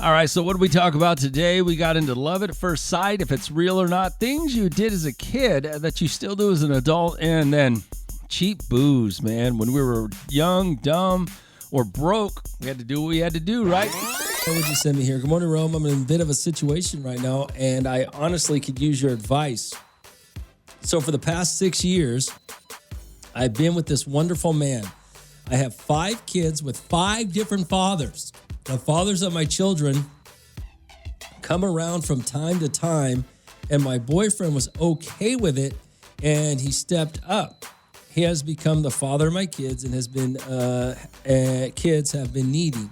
All right, so what did we talk about today? We got into love at first sight, if it's real or not, things you did as a kid that you still do as an adult, and then cheap booze, man. When we were young, dumb, or broke, we had to do what we had to do, right? What would you send me here? Good morning, Rome. I'm in a bit of a situation right now, and I honestly could use your advice. So for the past 6 years, I've been with this wonderful man. I have 5 kids with 5 different fathers. The fathers of my children come around from time to time, and my boyfriend was okay with it, and he stepped up. He has become the father of my kids and has been kids have been needy.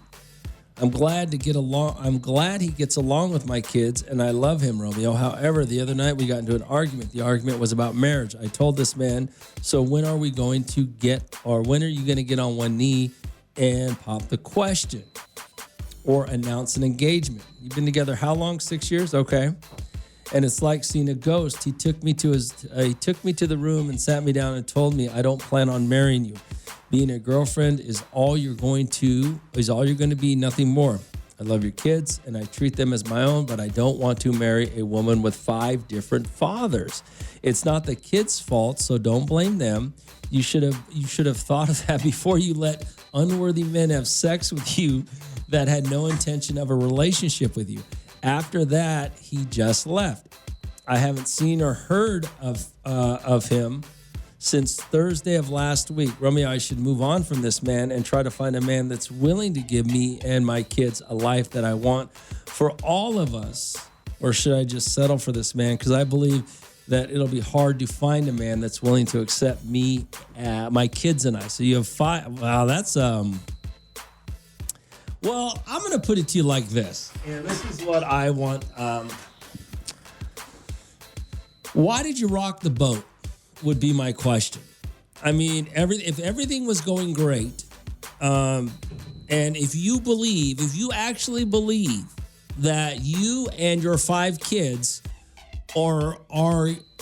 I'm glad to get along. I'm glad he gets along with my kids, and I love him, Romeo. However, the other night we got into an argument. The argument was about marriage. I told this man, so when are you going to get on one knee and pop the question or announce an engagement? You've been together how long? 6 years? Okay. And it's like seeing a ghost. He took me to the room and sat me down and told me, I don't plan on marrying you. Being a girlfriend is all you're going to be, nothing more. I love your kids and I treat them as my own, but I don't want to marry a woman with 5 different fathers. It's not the kids' fault, so don't blame them. You should have thought of that before you let unworthy men have sex with you that had no intention of a relationship with you. After that, he just left. I haven't seen or heard of him since Thursday of last week. Romeo, I should move on from this man and try to find a man that's willing to give me and my kids a life that I want for all of us. Or should I just settle for this man? Because I believe that it'll be hard to find a man that's willing to accept me, my kids and I. So you have 5. Wow, that's... Well, I'm going to put it to you like this. And this is what I want. Why did you rock the boat would be my question. I mean, if everything was going great, and if you actually believe that you and your 5 kids are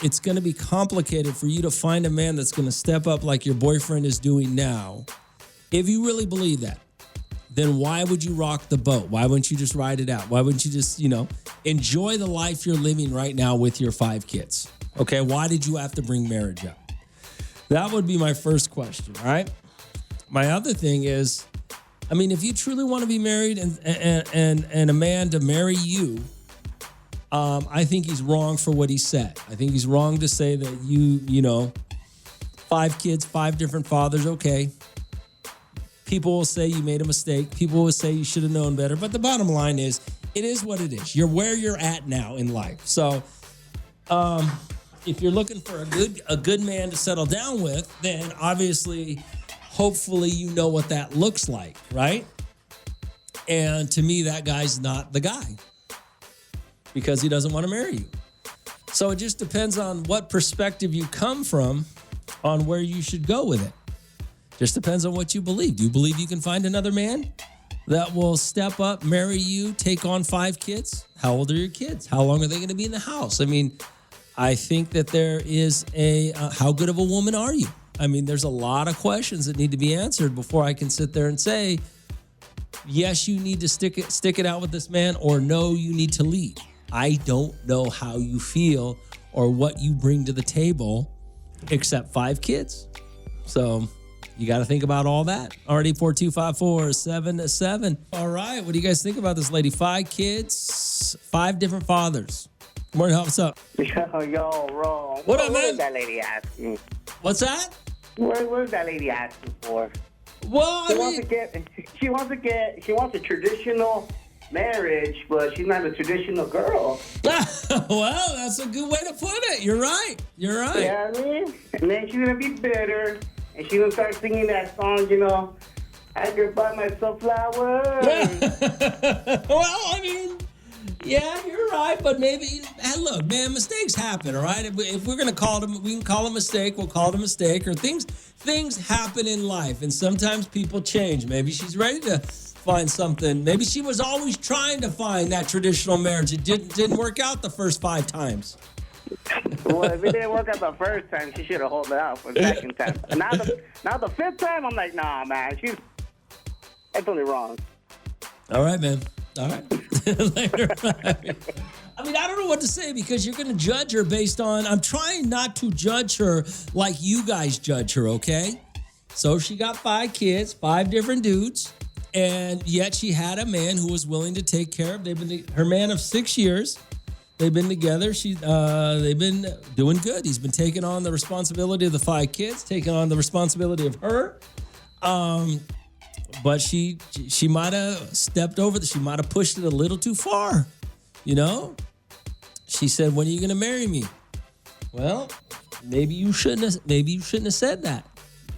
it's going to be complicated for you to find a man that's going to step up like your boyfriend is doing now, if you really believe that, then why would you rock the boat? Why wouldn't you just ride it out? Why wouldn't you just, enjoy the life you're living right now with your 5 kids? Okay, why did you have to bring marriage up? That would be my first question, all right? My other thing is, I mean, if you truly want to be married and a man to marry you, I think he's wrong for what he said. I think he's wrong to say that you 5 kids, 5 different fathers, okay. People will say you made a mistake. People will say you should have known better. But the bottom line is, it is what it is. You're where you're at now in life. So if you're looking for a good man to settle down with, then obviously, hopefully you know what that looks like, right? And to me, that guy's not the guy because he doesn't want to marry you. So it just depends on what perspective you come from on where you should go with it. Just depends on what you believe. Do you believe you can find another man that will step up, marry you, take on 5 kids? How old are your kids? How long are they going to be in the house? I mean, I think that there is how good of a woman are you? I mean, there's a lot of questions that need to be answered before I can sit there and say, yes, you need to stick it out with this man, or no, you need to leave. I don't know how you feel or what you bring to the table except 5 kids. So you got to think about all that. Already 4254777. All right. What do you guys think about this lady? 5 kids, 5 different fathers. Good morning. What's up? Yo, Ron. What up, man? What is that lady asking? What's that? What is that lady asking for? Well, She wants a traditional marriage, but she's not a traditional girl. Well, that's a good way to put it. You're right. Yeah, I mean? And then she's going to be bitter, and she's going to start singing that song, I could buy myself flowers. Well, I mean, yeah, you're right, but maybe, look, man, mistakes happen, all right? If we're going to call them, we can call a mistake, we'll call it a mistake, or things happen in life, and sometimes people change. Maybe she's ready to find something. Maybe she was always trying to find that traditional marriage. It didn't work out the first 5 times. Well, if it didn't work out the first time, she should have held it out for the second time. And now the 5th time, I'm like, nah, man, that's totally wrong. All right, man. All right. Later. I mean, I don't know what to say because you're going to judge her based on. I'm trying not to judge her like you guys judge her, okay? So she got 5 kids, 5 different dudes, and yet she had a man who was willing to take care of. They've been her man of 6 years. They've been together. They've been doing good. He's been taking on the responsibility of the 5 kids, taking on the responsibility of her. But she might have stepped over. She might have pushed it a little too far. You know, she said, "When are you going to marry me?" Well, maybe you shouldn't have said that.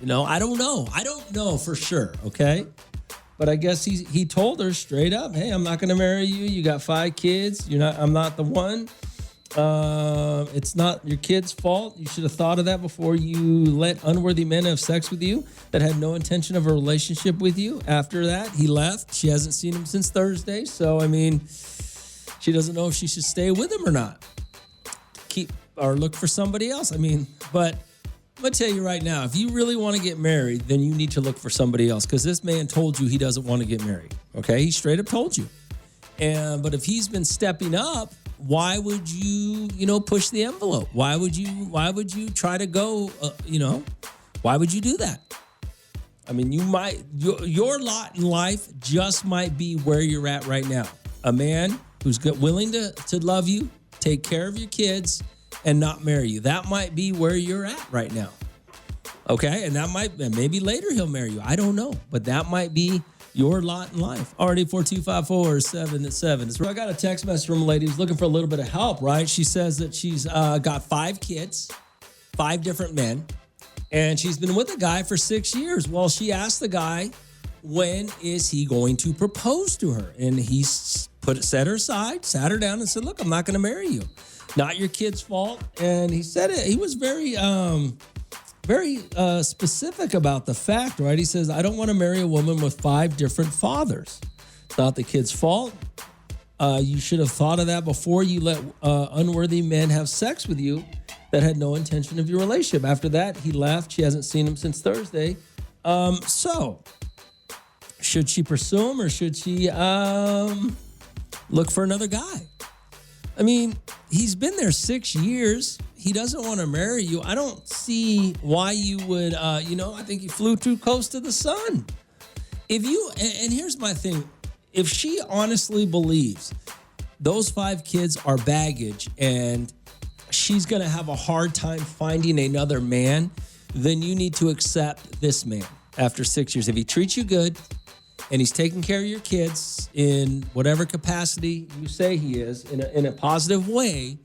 You know, I don't know for sure. Okay. But I guess he told her straight up, "Hey, I'm not going to marry you. You got 5 kids. I'm not the one. It's not your kid's fault. You should have thought of that before you let unworthy men have sex with you that had no intention of a relationship with you." After that, he left. She hasn't seen him since Thursday. So, I mean, she doesn't know if she should stay with him or not. Keep or look for somebody else. I mean, but I'm going to tell you right now, if you really want to get married, then you need to look for somebody else because this man told you he doesn't want to get married. Okay? He straight up told you. But if he's been stepping up, why would you, push the envelope? Why would you try to go, why would you do that? I mean, your lot in life just might be where you're at right now. A man who's willing to love you, take care of your kids, and not marry you. That might be where you're at right now. Okay? And maybe later he'll marry you. I don't know. But that might be your lot in life. Already 4254777. I got a text message from a lady who's looking for a little bit of help, right? She says that she's got 5 kids, 5 different men, and she's been with a guy for 6 years. Well, she asked the guy, when is he going to propose to her? And he set her aside, sat her down and said, "Look, I'm not going to marry you. Not your kid's fault." And he said it. He was very specific about the fact, right? He says, "I don't want to marry a woman with 5 different fathers. It's not the kid's fault. You should have thought of that before you let unworthy men have sex with you that had no intention of your relationship." After that, he left. She hasn't seen him since Thursday. So should she pursue him or should she look for another guy? I mean, he's been there 6 years. He doesn't want to marry you. I don't see why you would, I think he flew too close to the sun. And here's my thing. If she honestly believes those 5 kids are baggage and she's going to have a hard time finding another man, then you need to accept this man after 6 years. If he treats you good and he's taking care of your kids in whatever capacity you say he is, in a positive way,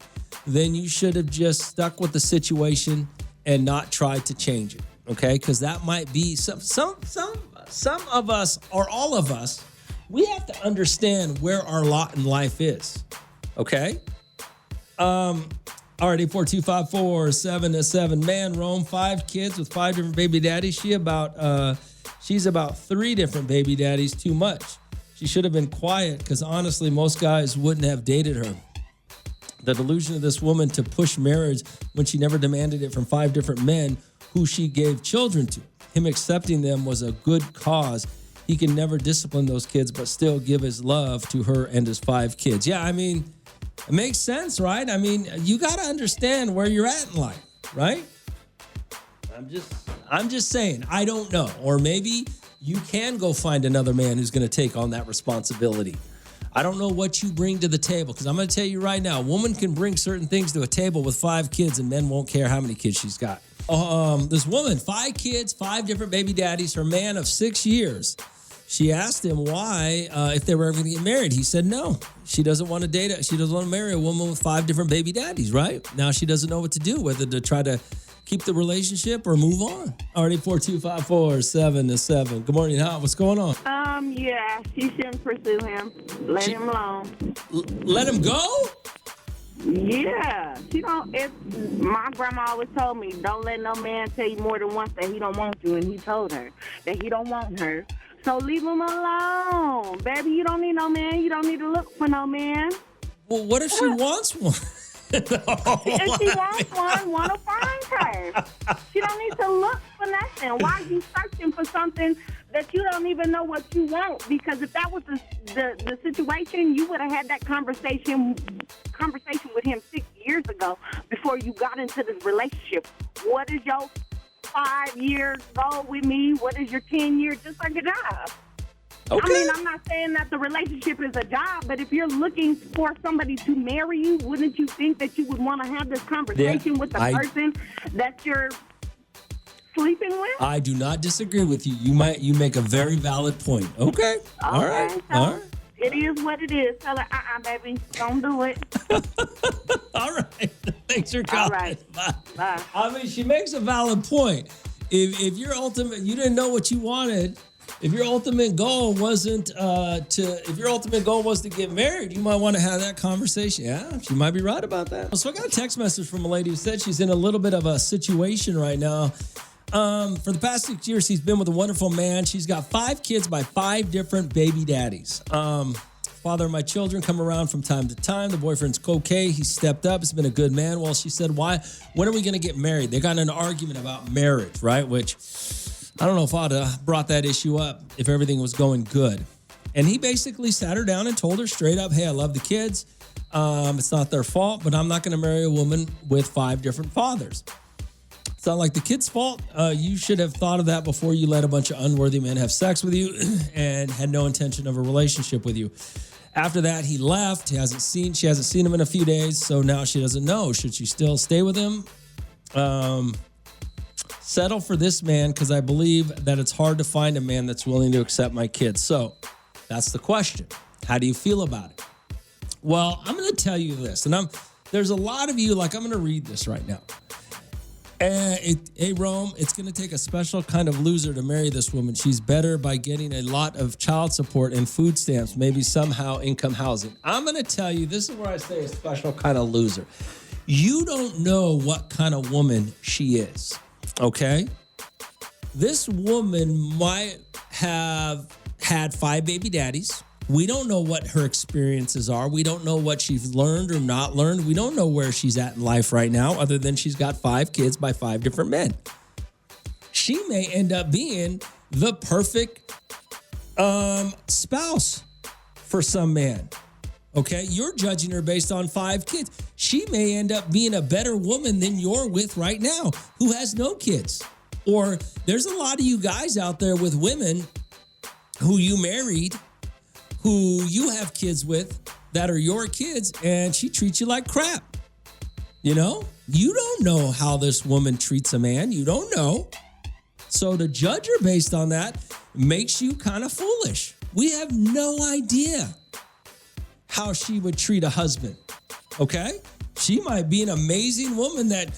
then you should have just stuck with the situation and not tried to change it, okay? Because that might be some of us, or all of us, we have to understand where our lot in life is, okay? Alright, 84254-777. Man, Rome, 5 kids with 5 different baby daddies. She's about 3 different baby daddies too much. She should have been quiet because honestly, most guys wouldn't have dated her. The delusion of this woman to push marriage when she never demanded it from 5 different men who she gave children to. Him accepting them was a good cause. He can never discipline those kids, but still give his love to her and his 5 kids. Yeah, I mean, it makes sense, right? I mean, you got to understand where you're at in life, right? I'm just saying, I don't know. Or maybe you can go find another man who's going to take on that responsibility. I don't know what you bring to the table, because I'm going to tell you right now, a woman can bring certain things to a table with 5 kids, and men won't care how many kids she's got. This woman, 5 kids, 5 different baby daddies, her man of 6 years. She asked him why, if they were ever going to get married. He said no. She doesn't want to date. She doesn't want to marry a woman with 5 different baby daddies, right? Now she doesn't know what to do, whether to try to keep the relationship or move on. Already 4254777. Good morning, Hot. What's going on? Yeah, she shouldn't pursue him. Let him alone. Let him go? Yeah, she don't. My grandma always told me, don't let no man tell you more than once that he don't want you, and he told her that he don't want her. So leave him alone, baby. You don't need no man. You don't need to look for no man. Well, what if she wants one? If she wants one will find her. She don't need to look for nothing. Why are you searching for something that you don't even know what you want. Because if that was the situation, you would have had that conversation with him 6 years ago before you got into this relationship. What is your 5-year goal with me? What is your 10-year? Just like a job. Okay. I mean, I'm not saying that the relationship is a job, but if you're looking for somebody to marry you, wouldn't you think that you would want to have this conversation with the person that you're sleeping with? I do not disagree with you. You make a very valid point. Okay. All right. So All right. it is what it is. Tell her, baby, don't do it. All right. Thanks for calling. All right. Bye. I mean, she makes a valid point. If your ultimate, you didn't know what you wanted. If your ultimate goal wasn't to get married, you might want to have that conversation. Yeah, she might be right about that. So I got a text message from a lady who said she's in a little bit of a situation right now. For the past 6 years, she's been with a wonderful man. She's got 5 kids by 5 different baby daddies. Father of my children come around from time to time. The boyfriend's okay. He stepped up. He's been a good man. Well, she said, when are we going to get married? They got in an argument about marriage, right? Which I don't know if I'd have brought that issue up if everything was going good. And he basically sat her down and told her straight up, hey, I love the kids. It's not their fault, but I'm not going to marry a woman with 5 different fathers. It's not like the kid's fault. You should have thought of that before you let a bunch of unworthy men have sex with you and had no intention of a relationship with you. After that, he left. She hasn't seen him in a few days, so now she doesn't know. Should she still stay with him? Settle for this man because I believe that it's hard to find a man that's willing to accept my kids. So that's the question. How do you feel about it? Well, I'm going to tell you this, and there's a lot of you, I'm going to read this right now. Hey, Rome, it's going to take a special kind of loser to marry this woman. She's better by getting a lot of child support and food stamps, maybe somehow income housing. I'm going to tell you, this is where I say a special kind of loser. You don't know what kind of woman she is. Okay, this woman might have had 5 baby daddies. We don't know what her experiences are. We don't know what she's learned or not learned. We don't know where she's at in life right now, other than she's got 5 kids by 5 different men. She may end up being the perfect spouse for some man. Okay, you're judging her based on 5 kids. She may end up being a better woman than you're with right now, who has no kids. Or there's a lot of you guys out there with women who you married, who you have kids with, that are your kids, and she treats you like crap. You know? You don't know how this woman treats a man. You don't know. So to judge her based on that makes you kind of foolish. We have no idea how she would treat a husband, okay? She might be an amazing woman that,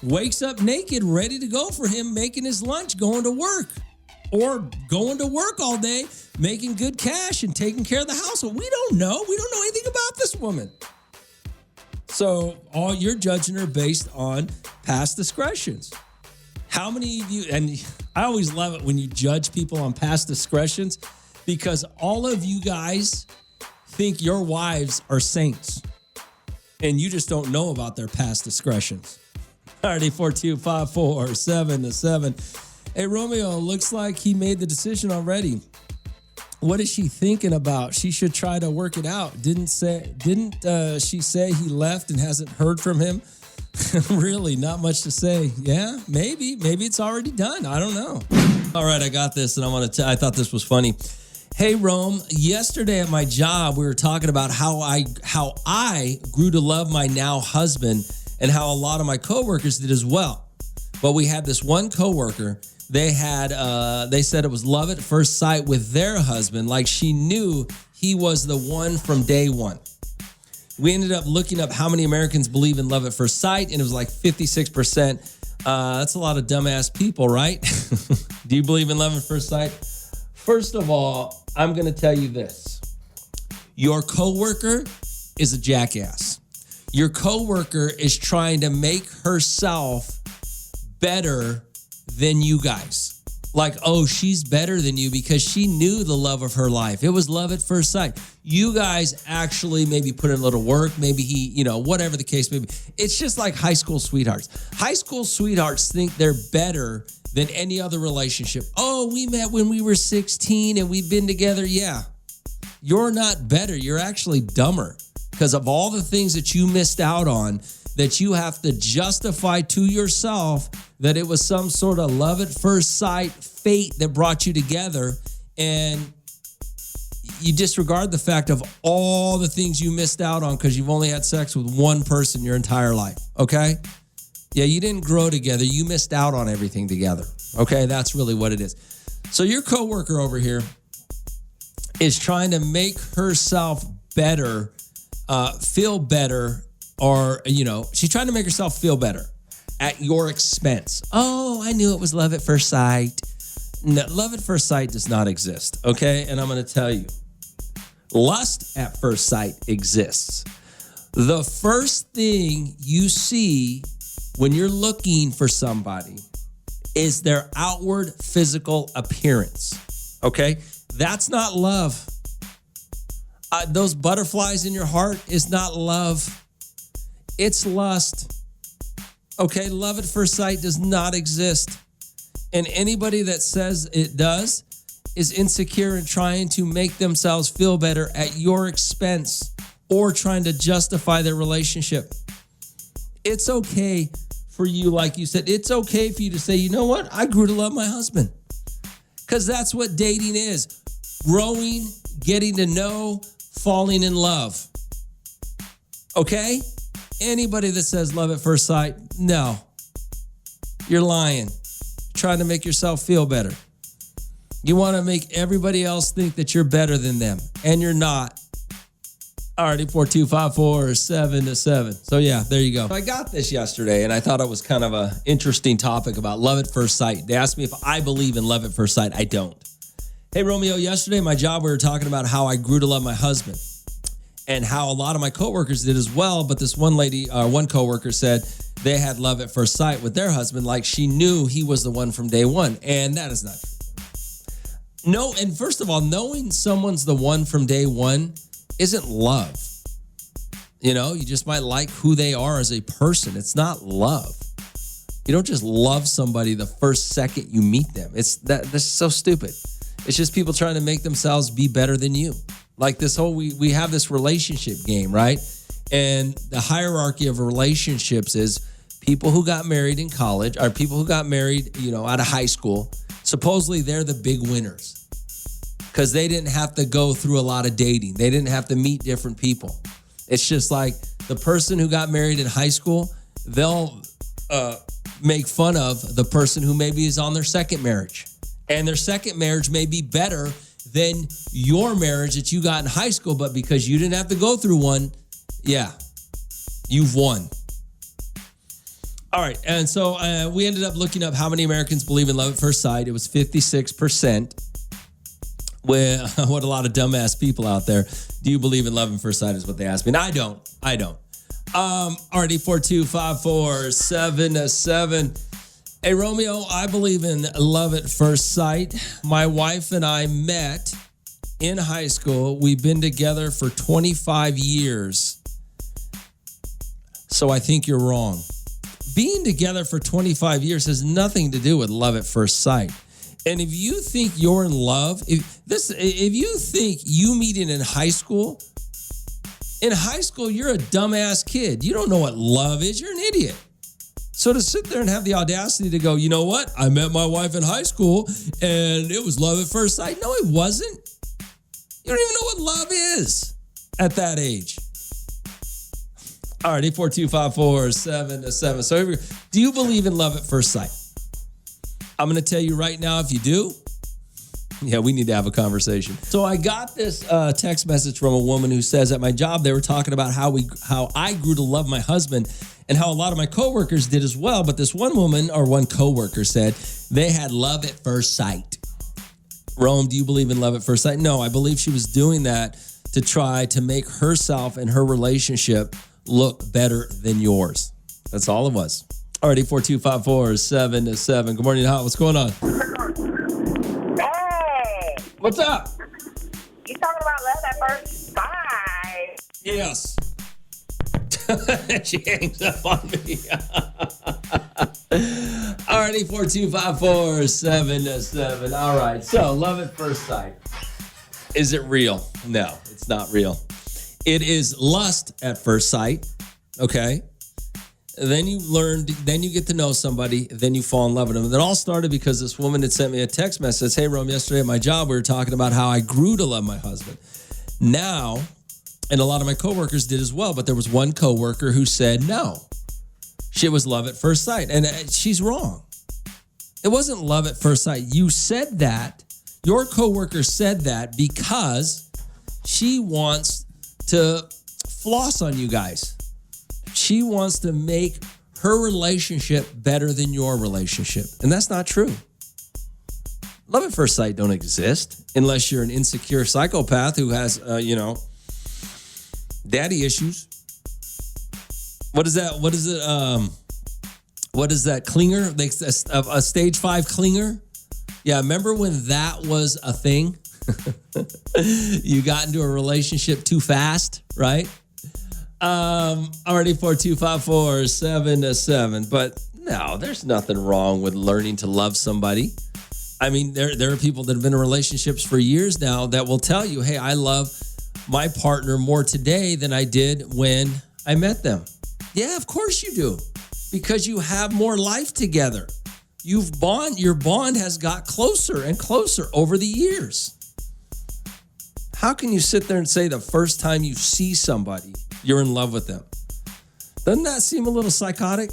wakes up naked, ready to go for him, making his lunch, going to work. Or going to work all day, making good cash and taking care of the household. We don't know. We don't know anything about this woman. So you're judging her based on past discretions. How many of you, and I always love it when you judge people on past discretions, because all of you guys think your wives are saints and you just don't know about their past discretions. All right, 842-547-7. Hey, Romeo, looks like he made the decision already. What is she thinking about? She should try to work it out. Didn't she say he left and hasn't heard from him? Really, not much to say. Yeah, maybe it's already done. I don't know. All right, I got this, and I thought this was funny. Hey, Rome, yesterday at my job, we were talking about how I grew to love my now husband and how a lot of my coworkers did as well. But we had this one coworker, they said it was love at first sight with their husband, like she knew he was the one from day one. We ended up looking up how many Americans believe in love at first sight, and it was like 56%. That's a lot of dumbass people, right? Do you believe in love at first sight? First of all, I'm going to tell you this. Your coworker is a jackass. Your coworker is trying to make herself better than you guys. Like, oh, she's better than you because she knew the love of her life. It was love at first sight. You guys actually maybe put in a little work. Maybe he, whatever the case may be. It's just like high school sweethearts. High school sweethearts think they're better than any other relationship. Oh, we met when we were 16 and we've been together. Yeah. You're not better. You're actually dumber because of all the things that you missed out on that you have to justify to yourself that it was some sort of love at first sight fate that brought you together, and you disregard the fact of all the things you missed out on because you've only had sex with one person your entire life, okay? Yeah, you didn't grow together. You missed out on everything together, okay? That's really what it is. So your coworker over here is trying to make herself better, feel better, or, she's trying to make herself feel better at your expense. Oh, I knew it was love at first sight. No, love at first sight does not exist, okay? And I'm going to tell you, lust at first sight exists. The first thing you see when you're looking for somebody is their outward physical appearance, okay? That's not love. Those butterflies in your heart is not love. It's lust. Okay, love at first sight does not exist. And anybody that says it does is insecure and trying to make themselves feel better at your expense or trying to justify their relationship. It's okay for you, like you said, it's okay for you to say, you know what? I grew to love my husband. Because that's what dating is. Growing, getting to know, falling in love. Okay? Anybody that says love at first sight, no. You're lying. Trying to make yourself feel better. You want to make everybody else think that you're better than them, and you're not. Alrighty, 42547-7. So yeah, there you go. I got this yesterday, and I thought it was kind of an interesting topic about love at first sight. They asked me if I believe in love at first sight. I don't. Hey, Romeo, yesterday, my job, we were talking about how I grew to love my husband and how a lot of my coworkers did as well. But this one coworker said they had love at first sight with their husband, like she knew he was the one from day one. And that is not true. No, and first of all, knowing someone's the one from day one isn't love. You just might like who they are as a person. It's not love. You don't just love somebody the first second you meet them. That's so stupid. It's just people trying to make themselves be better than you. Like this whole, we have this relationship game, right? And the hierarchy of relationships is people who got married in college or people who got married, out of high school. Supposedly they're the big winners because they didn't have to go through a lot of dating. They didn't have to meet different people. It's just like the person who got married in high school, they'll make fun of the person who maybe is on their second marriage. And their second marriage may be better than your marriage that you got in high school, but because you didn't have to go through one, yeah, you've won. All right, and so we ended up looking up how many Americans believe in love at first sight. It was 56%. With what a lot of dumbass people out there. Do you believe in love at first sight is what they asked me. And I don't. Already 42547-7. Hey, Romeo, I believe in love at first sight. My wife and I met in high school. We've been together for 25 years. So I think you're wrong. Being together for 25 years has nothing to do with love at first sight. And if you think you're in love, if you think you meeting in high school, you're a dumbass kid. You don't know what love is. You're an idiot. So to sit there and have the audacity to go, you know what? I met my wife in high school and it was love at first sight. No, it wasn't. You don't even know what love is at that age. All right, 842-547-7. So here we go. Do you believe in love at first sight? I'm going to tell you right now, if you do, yeah, we need to have a conversation. So I got this text message from a woman who says at my job, they were talking about how I grew to love my husband and how a lot of my coworkers did as well. But this one coworker said they had love at first sight. Rome, do you believe in love at first sight? No, I believe she was doing that to try to make herself and her relationship look better than yours. That's all it was. Alrighty, 42547-7. Good morning, Hot. What's going on? What's up? You talking about love at first sight? Yes. She hangs up on me. Alrighty, 42547-7. All right. So, love at first sight. Is it real? No, it's not real. It is lust at first sight. Okay. Then you get to know somebody, then you fall in love with them. It all started because this woman had sent me a text message. Hey, Rome, yesterday at my job, we were talking about how I grew to love my husband. Now, and a lot of my coworkers did as well, but there was one coworker who said no. She was love at first sight, and she's wrong. It wasn't love at first sight. You said that, your coworker said that because she wants to floss on you guys. She wants to make her relationship better than your relationship, and that's not true. Love at first sight don't exist unless you're an insecure psychopath who has, daddy issues. What is that? What is it? What is that? Clinger? A stage 5 clinger? Yeah, remember when that was a thing? You got into a relationship too fast, right? Already 42547-7. But no, there's nothing wrong with learning to love somebody. I mean, there are people that have been in relationships for years now that will tell you, hey, I love my partner more today than I did when I met them. Yeah, of course you do. Because you have more life together. Your bond has got closer and closer over the years. How can you sit there and say the first time you see somebody, you're in love with them? Doesn't that seem a little psychotic?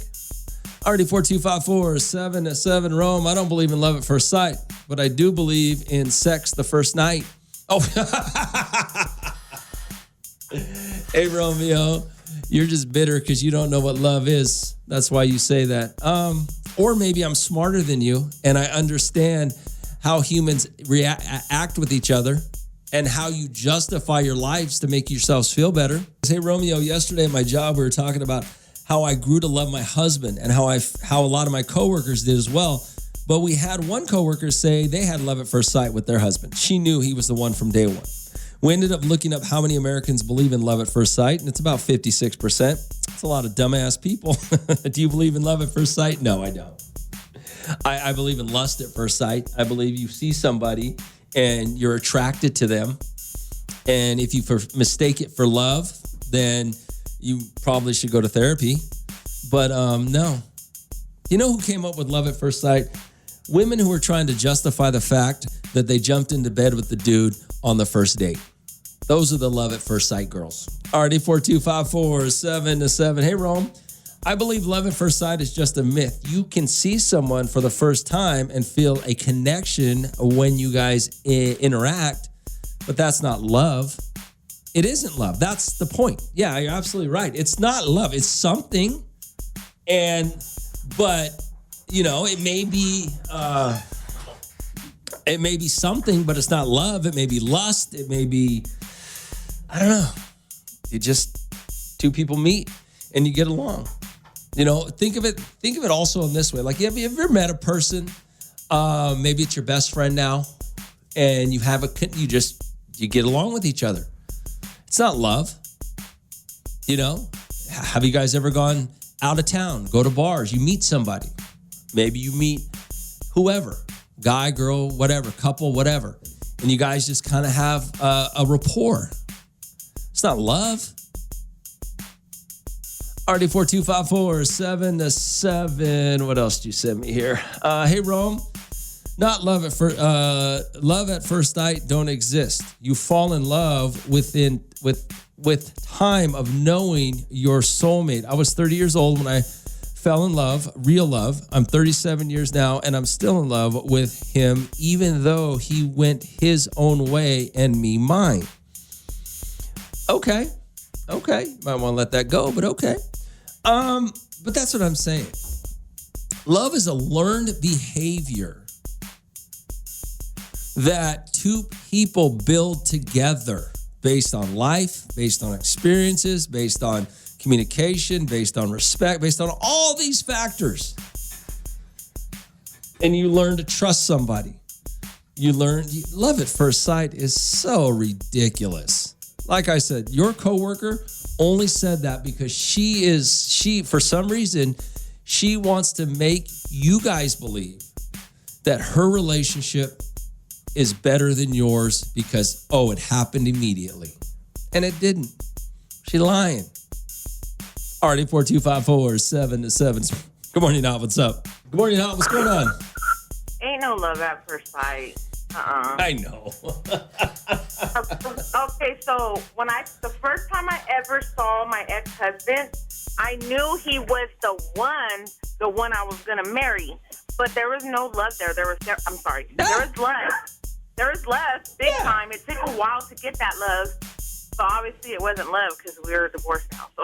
Already 42547-7. Rome, I don't believe in love at first sight, but I do believe in sex the first night. Oh, hey, Romeo, you're just bitter because you don't know what love is. That's why you say that. Or maybe I'm smarter than you and I understand how humans act with each other and how you justify your lives to make yourselves feel better. Hey, Romeo, yesterday at my job, we were talking about how I grew to love my husband and how a lot of my coworkers did as well. But we had one coworker say they had love at first sight with their husband. She knew he was the one from day one. We ended up looking up how many Americans believe in love at first sight, and it's about 56%. It's a lot of dumbass people. Do you believe in love at first sight? No, I don't. I believe in lust at first sight. I believe you see somebody and you're attracted to them. And if you mistake it for love, then you probably should go to therapy. But no. You know who came up with love at first sight? Women who were trying to justify the fact that they jumped into bed with the dude on the first date. Those are the love at first sight girls. Already 42547-7. Hey, Rome. I believe love at first sight is just a myth. You can see someone for the first time and feel a connection when you guys interact, but that's not love. It isn't love. That's the point. Yeah, you're absolutely right. It's not love. It's something. But it may be something, but it's not love. It may be lust. It may be, I don't know. You just, two people meet and you get along. Think of it also in this way. Like, have you ever met a person, maybe it's your best friend now, and you get along with each other. It's not love. Have you guys ever gone out of town, go to bars, you meet somebody. Maybe you meet whoever, guy, girl, whatever, couple, whatever. And you guys just kind of have a rapport. It's not love. Already 42547-7. What else do you send me here? Hey, Rome. Not love at first sight don't exist. You fall in love with time of knowing your soulmate. I was 30 years old when I fell in love, real love. I'm 37 years now, and I'm still in love with him, even though he went his own way and me mine. Okay. Might want to let that go, but okay. But that's what I'm saying. Love is a learned behavior that two people build together based on life, based on experiences, based on communication, based on respect, based on all these factors. And you learn to trust somebody. love at first sight is so ridiculous. Like I said, your coworker only said that because she for some reason, she wants to make you guys believe that her relationship is better than yours because, it happened immediately. And it didn't. She lying. Alright, 84254-7-7. Good morning, Hot. What's up? Good morning, Hot. What's going on? Ain't no love at first sight. I know. Okay, so the first time I ever saw my ex-husband, I knew he was the one I was gonna marry. But there was no love there. There was lust. There was lust, big time. It took a while to get that love. So obviously it wasn't love because we were divorced now. So,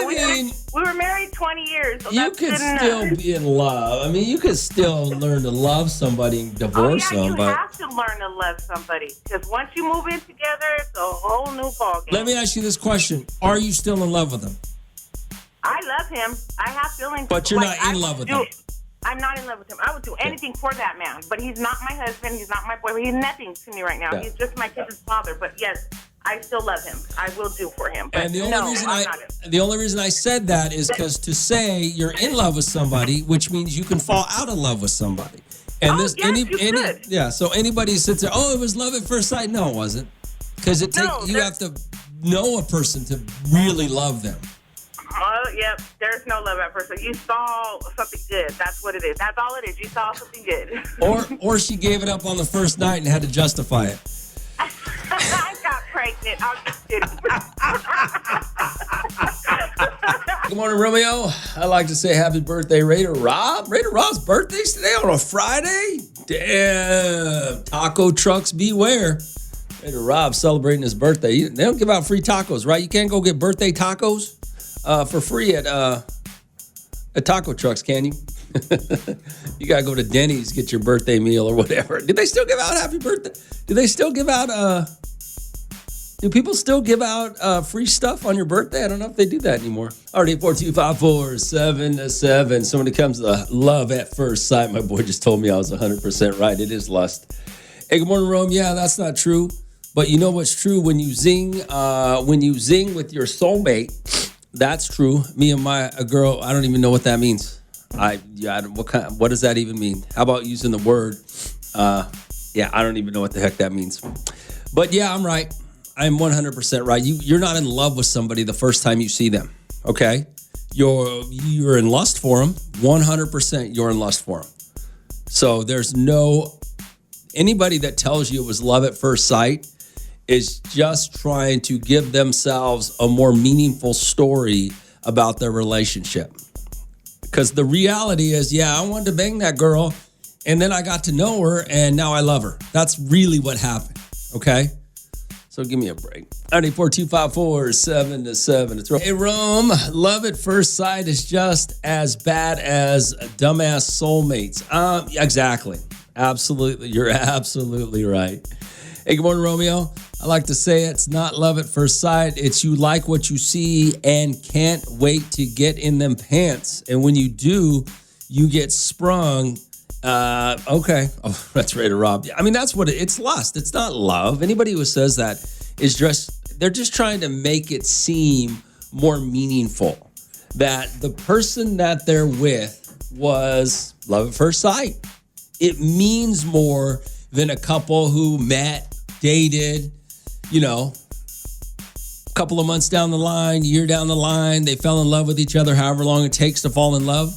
we were married 20 years. So you could still be in love. I mean, you could still learn to love somebody and divorce them. You have to learn to love somebody because once you move in together, it's a whole new ballgame. Let me ask you this question. Are you still in love with him? I love him. I have feelings. But you're not in love with him. I'm not in love with him. I would do anything for that man, but he's not my husband. He's not my boyfriend. He's nothing to me right now. Yeah. He's just my kid's father. But yes, I still love him. I will do for him. But and the only reason I said that is because to say you're in love with somebody, which means you can fall out of love with somebody. And so anybody who sits there, it was love at first sight. No, it wasn't. Because you have to know a person to really love them. Oh, yep. There's no love at first sight. You saw something good. That's what it is. That's all it is. You saw something good. or she gave it up on the first night and had to justify it. I got pregnant. I'm just kidding. Good morning, Romeo. I'd like to say happy birthday, Raider Rob. Raider Rob's birthday's today on a Friday? Damn. Taco trucks beware. Raider Rob celebrating his birthday. They don't give out free tacos, right? You can't go get birthday tacos for free at taco trucks, can you? You gotta go to Denny's, get your birthday meal or whatever. Do they still give out happy birthday? Do they still give out do people still give out free stuff on your birthday? I don't know if they do that anymore. All right, 84254-7-7. Somebody comes to love at first sight. My boy just told me I was 100% right. It is lust. Hey, good morning, Rome. Yeah, that's not true. But you know what's true? When you zing with your soulmate, that's true. Me and a girl, I don't even know what that means. What does that even mean? How about using the word? I don't even know what the heck that means. But yeah, I'm right. I'm 100% right. You're not in love with somebody the first time you see them. Okay, you're in lust for them. 100%, you're in lust for them. So there's anybody that tells you it was love at first sight is just trying to give themselves a more meaningful story about their relationship. Because the reality is, I wanted to bang that girl, and then I got to know her, and now I love her. That's really what happened, okay? So give me a break. 94254-7-7. It's Hey, Rome, love at first sight is just as bad as dumbass soulmates. Exactly. Absolutely. You're absolutely right. Hey, good morning, Romeo. I like to say it's not love at first sight. It's you like what you see and can't wait to get in them pants. And when you do, you get sprung. Okay. Oh, that's right, Rob. I mean, that's what it's lust. It's not love. Anybody who says that they're just trying to make it seem more meaningful that the person that they're with was love at first sight. It means more than a couple who met, dated, a couple of months down the line, year down the line, they fell in love with each other, however long it takes to fall in love.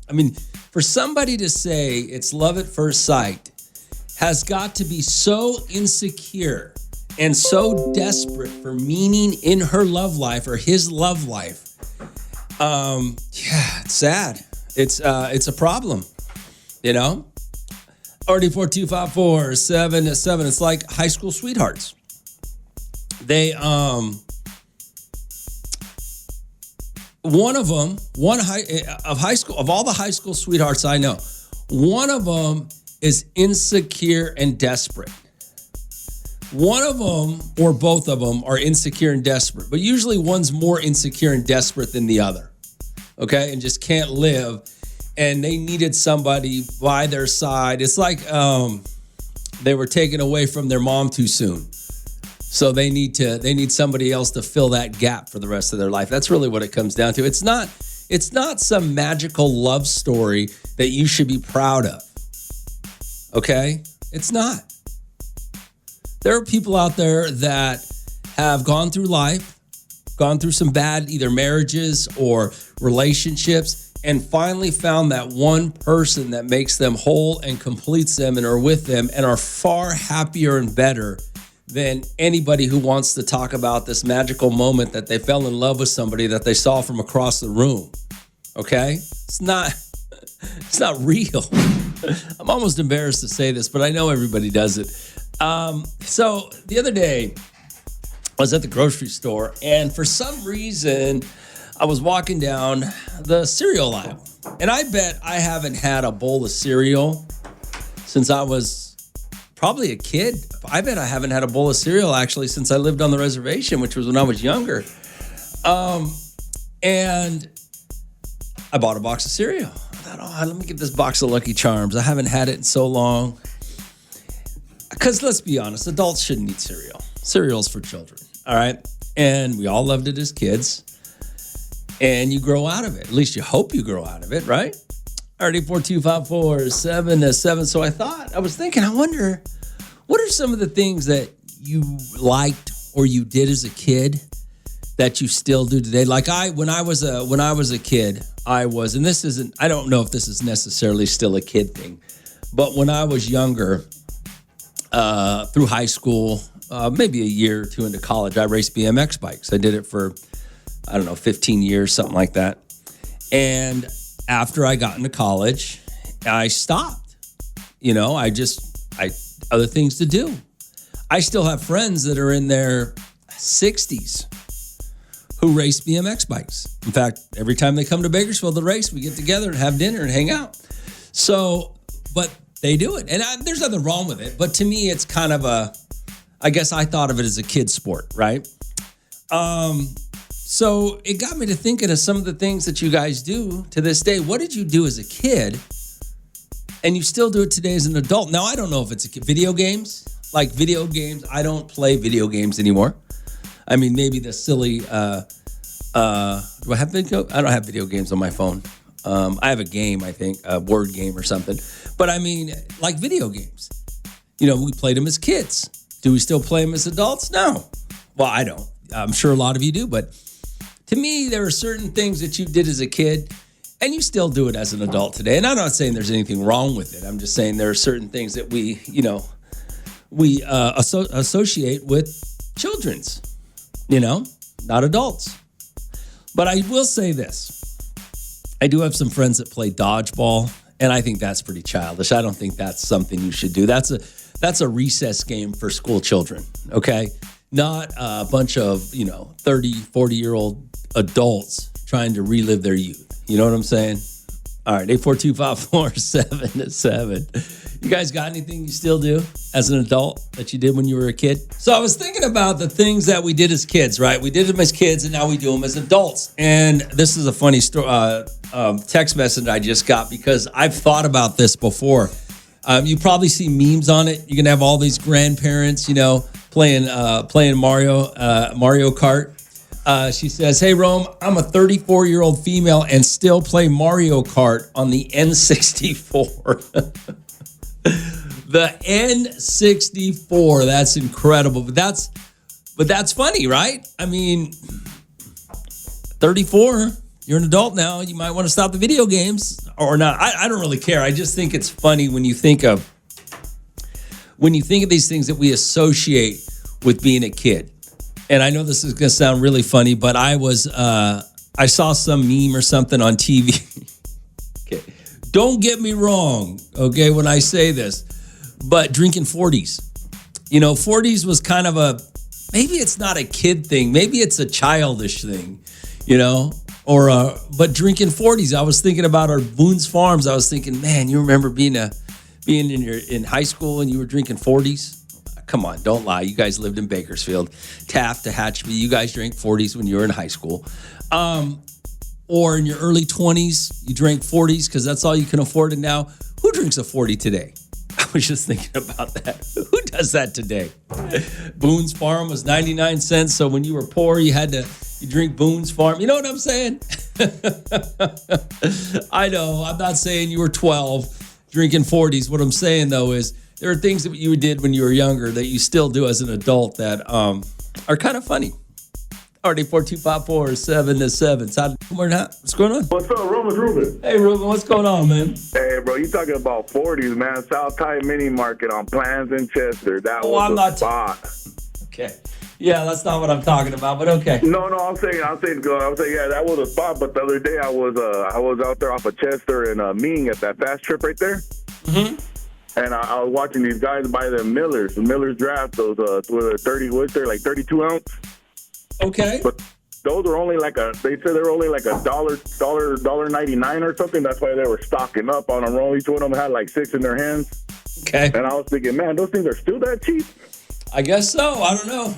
I mean, for somebody to say it's love at first sight has got to be so insecure and so desperate for meaning in her love life or his love life. It's sad. It's a problem, RD42547-7. It's like high school sweethearts. They of all the high school sweethearts I know, one of them is insecure and desperate. One of them or both of them are insecure and desperate, but usually one's more insecure and desperate than the other. Okay, and just can't live. and they needed somebody by their side. It's like they were taken away from their mom too soon. So they need somebody else to fill that gap for the rest of their life. That's really what it comes down to. It's not some magical love story that you should be proud of. Okay? It's not. There are people out there that have gone through life, gone through some bad either marriages or relationships, and finally found that one person that makes them whole and completes them and are with them and are far happier and better than anybody who wants to talk about this magical moment that they fell in love with somebody that they saw from across the room. Okay? It's not real. I'm almost embarrassed to say this, but I know everybody does it. So the other day, I was at the grocery store, and for some reason, I was walking down the cereal aisle. And I bet I haven't had a bowl of cereal since I was probably a kid. I bet I haven't had a bowl of cereal actually since I lived on the reservation, which was when I was younger. And I bought a box of cereal. I thought, let me get this box of Lucky Charms. I haven't had it in so long. Because let's be honest, adults shouldn't eat cereal. Cereal's for children, all right? And we all loved it as kids. And you grow out of it. At least you hope you grow out of it, right? All right, 842-547-7. So I was thinking, I wonder, what are some of the things that you liked or you did as a kid that you still do today? Like when I was a kid, and this isn't, I don't know if this is necessarily still a kid thing, but when I was younger, through high school, maybe a year or two into college, I raced BMX bikes. I did it for, 15 years, something like that. And after I got into college, I stopped. I other things to do. I still have friends that are in their 60s who race BMX bikes. In fact, every time they come to Bakersfield to race, we get together and have dinner and hang out. So, but they do it. And there's nothing wrong with it. But to me, it's kind of I guess I thought of it as a kid sport, right? So it got me to thinking of some of the things that you guys do to this day. What did you do as a kid and you still do it today as an adult? Now, I don't know if it's video games. Like video games, I don't play video games anymore. I mean, maybe the silly, do I have video? I don't have video games on my phone. I have a game, I think, a word game or something. But I mean, like video games. We played them as kids. Do we still play them as adults? No. Well, I don't. I'm sure a lot of you do, but to me, there are certain things that you did as a kid and you still do it as an adult today. And I'm not saying there's anything wrong with it. I'm just saying there are certain things that we associate with children's, not adults. But I will say this. I do have some friends that play dodgeball, and I think that's pretty childish. I don't think that's something you should do. That's a recess game for school children, okay? Not a bunch of, 30, 40-year-old adults trying to relive their youth. You know what I'm saying? All right, 842-547-7. You guys got anything you still do as an adult that you did when you were a kid? So I was thinking about the things that we did as kids, right? We did them as kids, and now we do them as adults. And this is a funny text message I just got because I've thought about this before. You probably see memes on it. You can have all these grandparents, playing Mario Kart. She says, "Hey, Rome, I'm a 34-year-old female and still play Mario Kart on the N64." The N64, that's incredible. But that's funny, right? I mean, 34, you're an adult now. You might want to stop the video games or not. I don't really care. I just think it's funny when you think of these things that we associate with being a kid. And I know this is going to sound really funny, but I saw some meme or something on TV. Okay. Don't get me wrong, okay, when I say this, but drinking 40s. 40s was kind of maybe it's not a kid thing. Maybe it's a childish thing, but drinking 40s. I was thinking about our Boone's Farms. I was thinking, man, you remember being in high school and you were drinking 40s? Come on, don't lie. You guys lived in Bakersfield, Taft, Tehachapi. You guys drank 40s when you were in high school. or in your early 20s, you drank 40s because that's all you can afford. And now, who drinks a 40 today? I was just thinking about that. Who does that today? Boone's Farm was 99 cents. So when you were poor, you drink Boone's Farm. You know what I'm saying? I know. I'm not saying you were 12 drinking 40s. What I'm saying, though, is there are things that you did when you were younger that you still do as an adult that are kind of funny. Already 42547-7. We're not. What's going on? What's up, Ruben? Hey, Ruben, what's going on, man? Hey, bro, you talking about 40s, man. South Tide Mini Market on Plans in Chester. That was the spot. Okay. Yeah, that's not what I'm talking about, but okay. No, I'm saying, yeah, that was a spot. But the other day, I was out there off of Chester and Ming at that fast trip right there. Mm-hmm. And I was watching these guys buy the Miller's Draft, those with a 32 ounce. Okay. But those are only they said they were only like $1.99 or something. That's why they were stocking up on them. Each one of them had like 6 in their hands. Okay. And I was thinking, man, those things are still that cheap? I guess so. I don't know.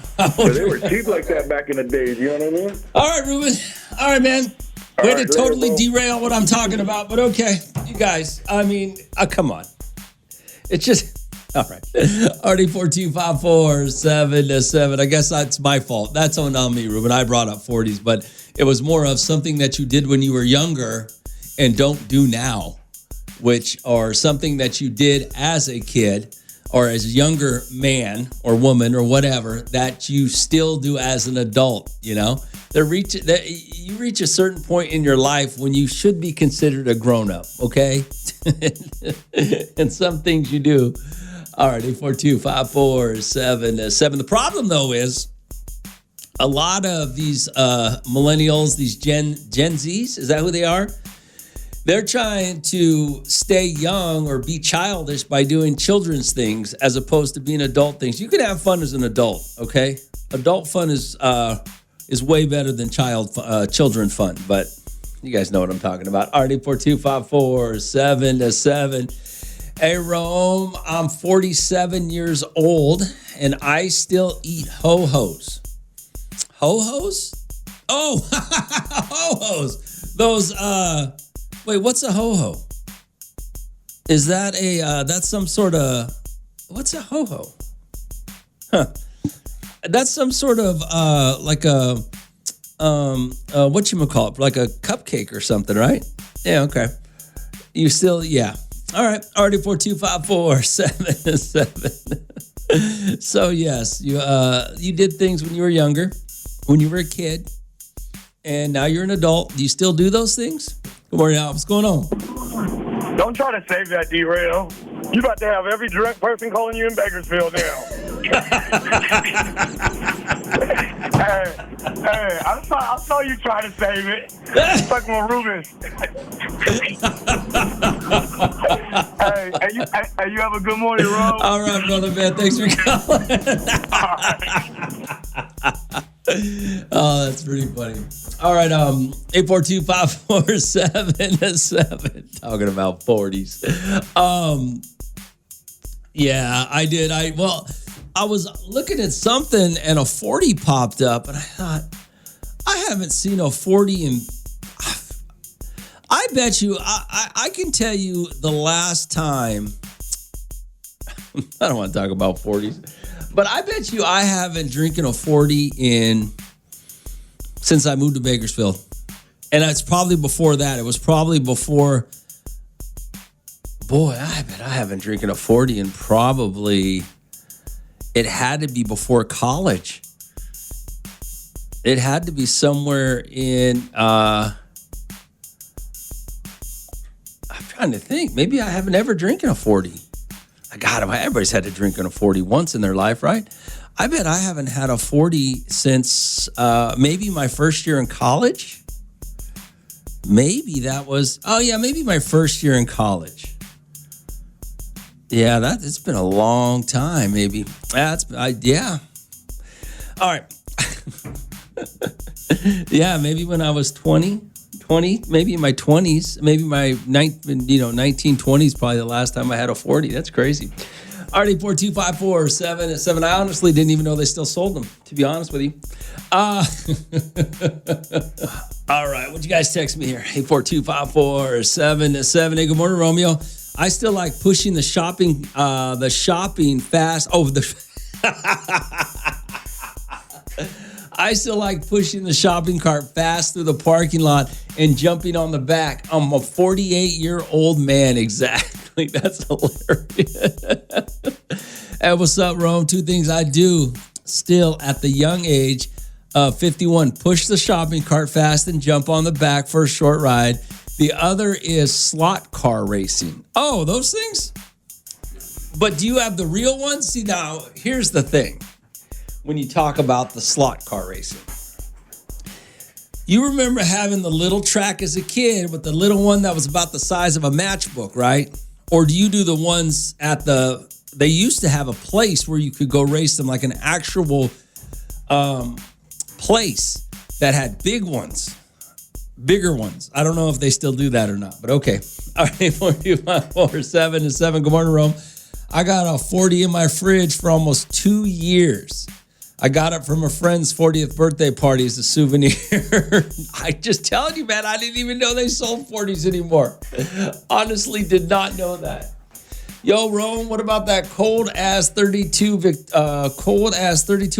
They were cheap like that back in the days. You know what I mean? All right, Ruben. All right, man. Way to totally derail what I'm talking about, but okay. You guys, I mean, come on. It's just... All right. RD42547-7. I guess that's my fault. That's on me, Ruben. I brought up 40s, but it was more of something that you did when you were younger and don't do now, or something that you did as a kid or as a younger man or woman or whatever that you still do as an adult, you know? You reach a certain point in your life when you should be considered a grown-up, okay? And some things you do. All right, 842-547-7. The problem, though, is a lot of these millennials, these Gen Zs, is that who they are? They're trying to stay young or be childish by doing children's things as opposed to being adult things. You can have fun as an adult, okay? Adult fun is way better than children fun, but you guys know what I'm talking about. All right, 842-547-7. Hey, Rome, I'm 47 years old, and I still eat ho-hos. Ho-hos? Oh, ho-hos. Those, wait, what's a ho-ho? Is that that's some sort of, what's a ho-ho? Huh. That's some sort of, like a, whatchamacallit, like a cupcake or something, right? Yeah, okay. You still, yeah. All right, RD42547-7. So yes, you did things when you were younger, when you were a kid, and now you're an adult. Do you still do those things? Good morning, Al. What's going on? Don't try to save that derail. You about to have every drunk person calling you in Bakersfield now. Hey, I saw you try to save it. Fuck my Rubens. Hey, you have a good morning, Ro. All right, brother, man. Thanks for calling. Oh, that's pretty funny. All right, 842-547-7. Talking about 40s. Yeah, I did. I was looking at something and a 40 popped up, and I thought, I haven't seen a 40 in. I bet you, I can tell you the last time. I don't want to talk about 40s, but I bet you I haven't drinking a 40 since I moved to Bakersfield. And it's probably before that. It was probably before. Boy, I bet I haven't drinking a 40 in probably. It had to be before college. It had to be somewhere in. I'm trying to think. Maybe I haven't ever drinking a 40. God, everybody's had to drink on a 40 once in their life, right? I bet I haven't had a 40 since maybe my first year in college. Maybe that was, maybe my first year in college. Yeah, it's been a long time, maybe. Yeah. All right. Yeah, maybe when I was 20, maybe in my 20s, maybe my 1920s, probably the last time I had a 40. That's crazy. RD42547. I honestly didn't even know they still sold them, to be honest with you. All right, what you guys text me here? 842-547-7. Hey, good morning, Romeo. I still like pushing the shopping fast. I still like pushing the shopping cart fast through the parking lot and jumping on the back. I'm a 48-year-old man. Exactly. That's hilarious. Hey, what's up, Rome? Two things I do still at the young age of 51. Push the shopping cart fast and jump on the back for a short ride. The other is slot car racing. Oh, those things? But do you have the real ones? See, now, here's the thing. When you talk about the slot car racing, you remember having the little track as a kid with the little one that was about the size of a matchbook, right? Or do you do the ones they used to have a place where you could go race them, like an actual place that had bigger ones. I don't know if they still do that or not, but okay. All right, 42547-7. Good morning, Rome. I got a 40 in my fridge for almost 2 years. I got it from a friend's 40th birthday party as a souvenir. I just telling you, man, I didn't even know they sold 40s anymore. Honestly, did not know that. Yo, Rome, what about that cold ass 32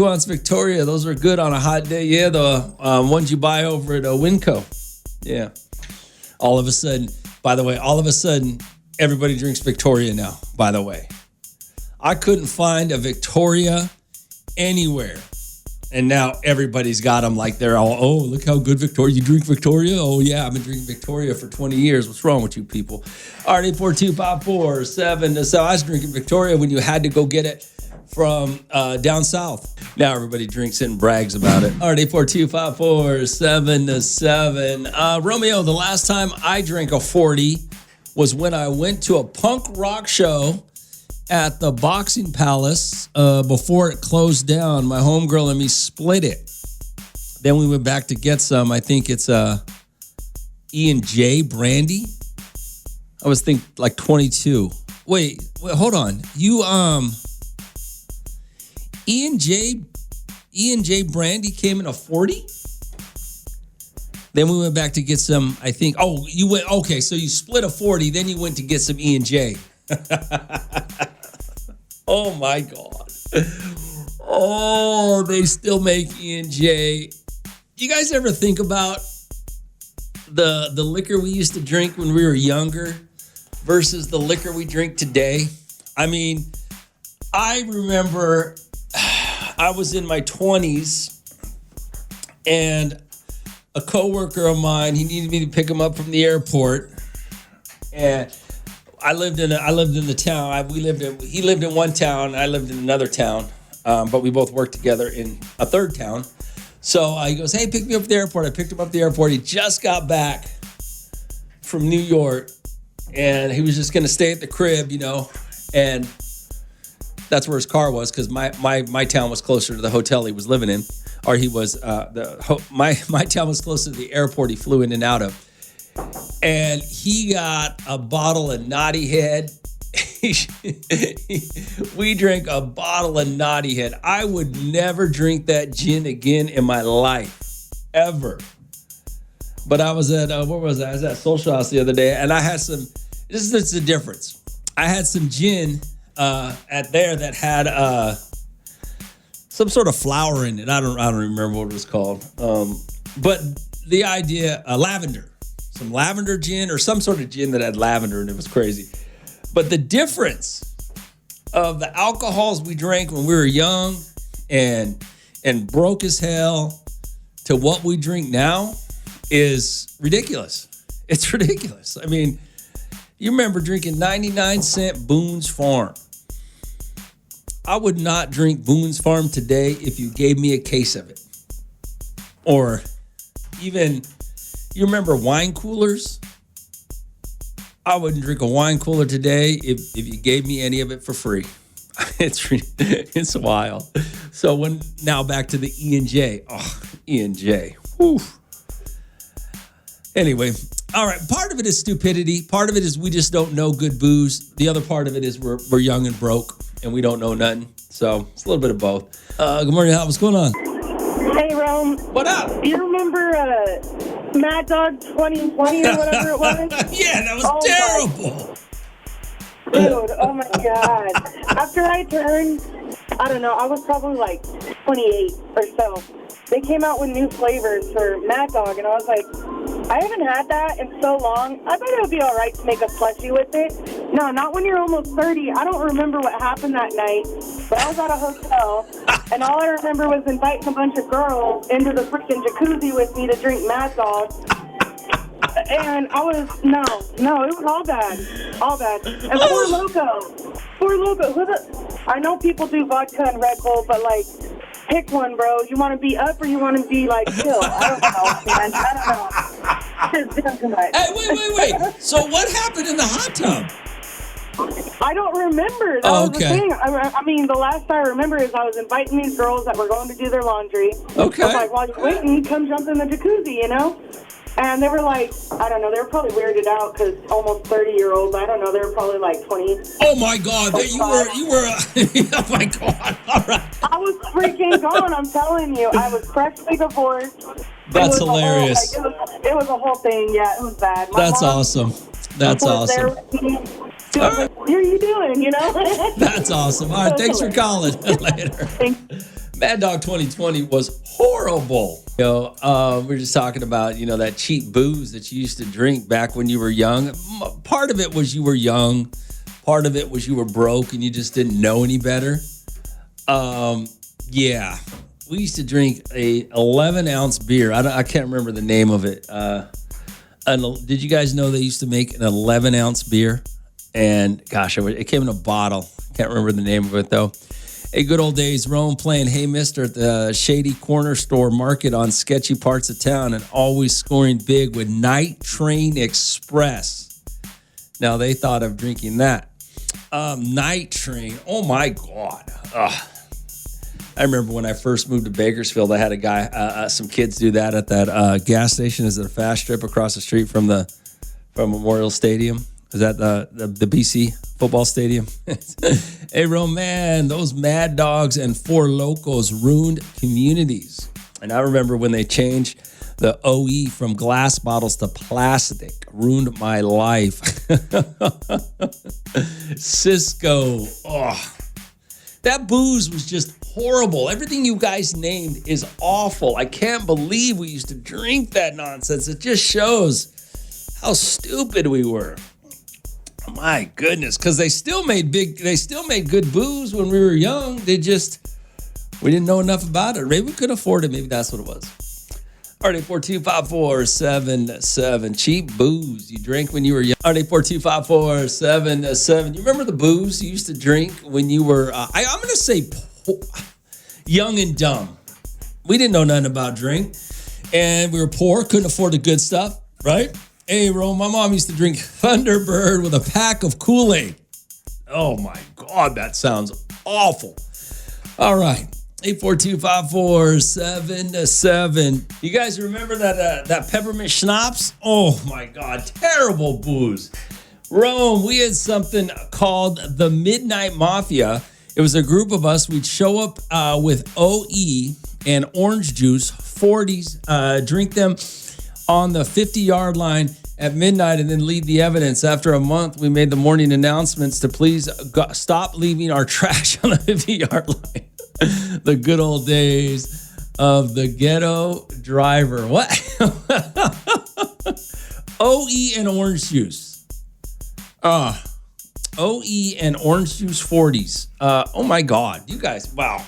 ounce Victoria? Those are good on a hot day. Yeah, the ones you buy over at Winco. Yeah. All of a sudden, everybody drinks Victoria now, by the way. I couldn't find a Victoria anywhere. And now everybody's got them, like they're all, oh, look how good Victoria. You drink Victoria? Oh, yeah, I've been drinking Victoria for 20 years. What's wrong with you people? RD42547. So I was drinking Victoria when you had to go get it from down south. Now everybody drinks it and brags about it. RD42547-7. Romeo, the last time I drank a 40 was when I went to a punk rock show at the Boxing Palace before it closed down. My homegirl and me split it. Then we went back to get some. I think it's E&J brandy. I was thinking like 22. Wait, hold on. You E&J brandy came in a 40? Then we went back to get some, I think. Oh, you went, okay, so you split a 40, then you went to get some E&J. Oh my God. Oh, they still make E&J. You guys ever think about the liquor we used to drink when we were younger versus the liquor we drink today? I mean, I remember I was in my 20s and a coworker of mine, he needed me to pick him up from the airport, and I lived in the town. He lived in one town. I lived in another town, but we both worked together in a third town. So he goes, "Hey, pick me up at the airport." I picked him up at the airport. He just got back from New York, and he was just going to stay at the crib, and that's where his car was, because my town was closer to the hotel he was living in, or he was my town was closer to the airport he flew in and out of. And he got a bottle of Naughty Head. We drank a bottle of Naughty Head. I would never drink that gin again in my life, ever. But I was at, where was I? I was at Social House the other day, and I had some, this is the difference. I had some gin at there that had some sort of flower in it. I don't remember what it was called. But the idea, lavender. Some lavender gin or some sort of gin that had lavender, and it was crazy. But the difference of the alcohols we drank when we were young and broke as hell to what we drink now is ridiculous. It's ridiculous. I mean, you remember drinking 99-cent Boone's Farm. I would not drink Boone's Farm today if you gave me a case of it. Or even, you remember wine coolers? I wouldn't drink a wine cooler today if you gave me any of it for free. It's wild. So now back to the E&J. Oh, E&J. Whew. Anyway, all right. Part of it is stupidity. Part of it is we just don't know good booze. The other part of it is we're young and broke. and we don't know nothing. So it's a little bit of both. Good morning, Al. What's going on? Hey, Rome. What up? Do you remember Mad Dog 2020 or whatever it was? Yeah, that was terrible. Dude, oh my God. After I turned, I don't know, I was probably like 28 or so. They came out with new flavors for Mad Dog, and I was like, I haven't had that in so long. I bet it would be all right to make a slushie with it. No, not when you're almost 30. I don't remember what happened that night, but I was at a hotel, and all I remember was inviting a bunch of girls into the freaking jacuzzi with me to drink Mad Dog. And I was, no, it was all bad. And Four Loko. I know people do vodka and Red Bull, but like, pick one, bro. You want to be up or you want to be like chill? I don't know, man. I don't know. Just too much. Hey, wait. So what happened in the hot tub? I don't remember. That was the thing. I mean, the last I remember is I was inviting these girls that were going to do their laundry. Okay. I was like, while you're waiting, come jump in the jacuzzi, you know? And they were like, I don't know, they were probably weirded out because almost 30-year-olds, I don't know, they were probably like 20. Oh my God, you were, oh my God, all right. I was freaking gone, I'm telling you. I was freshly divorced. That's hilarious. It was a whole thing, yeah, it was bad. That's awesome. That's awesome. What are you doing, you know? That's awesome. All right, thanks for calling. Later. Mad Dog 2020 was horrible. You know, we're just talking about, you know, that cheap booze that you used to drink back when you were young. Part of it was you were young. Part of it was you were broke and you just didn't know any better. Yeah, we used to drink a 11-ounce beer. I can't remember the name of it. Did you guys know they used to make an 11-ounce beer? And gosh, it came in a bottle. Can't remember the name of it though. Hey, good old days, Rome playing Hey Mister at the shady corner store market on sketchy parts of town and always scoring big with Night Train Express. Now, they thought of drinking that. Night Train, oh my God. Ugh. I remember when I first moved to Bakersfield, I had a guy, some kids do that at that gas station. Is it a fast strip across the street from Memorial Stadium? Is that the BC football stadium? Hey, Roman, those Mad Dogs and Four Locos ruined communities. And I remember when they changed the OE from glass bottles to plastic. Ruined my life. Cisco. Oh, that booze was just horrible. Everything you guys named is awful. I can't believe we used to drink that nonsense. It just shows how stupid we were. My goodness, because they still made good booze when we were young. We didn't know enough about it. Maybe we could afford it. Maybe that's what it was. All right, 842-5477. Cheap booze you drank when you were young. All right, 842-5477. You remember the booze you used to drink when you were, I'm going to say young and dumb. We didn't know nothing about drink. And we were poor, couldn't afford the good stuff, right? Hey, Rome, my mom used to drink Thunderbird with a pack of Kool-Aid. Oh, my God, that sounds awful. All right, 842-5477. You guys remember that peppermint schnapps? Oh, my God, terrible booze. Rome, we had something called the Midnight Mafia. It was a group of us. We'd show up with OE and orange juice, 40s, drink them on the 50-yard line at midnight and then leave the evidence. After a month, we made the morning announcements to please stop leaving our trash on the 50-yard line. The good old days of the ghetto driver. What? OE and orange juice. OE and orange juice 40s. Oh my God. You guys, wow.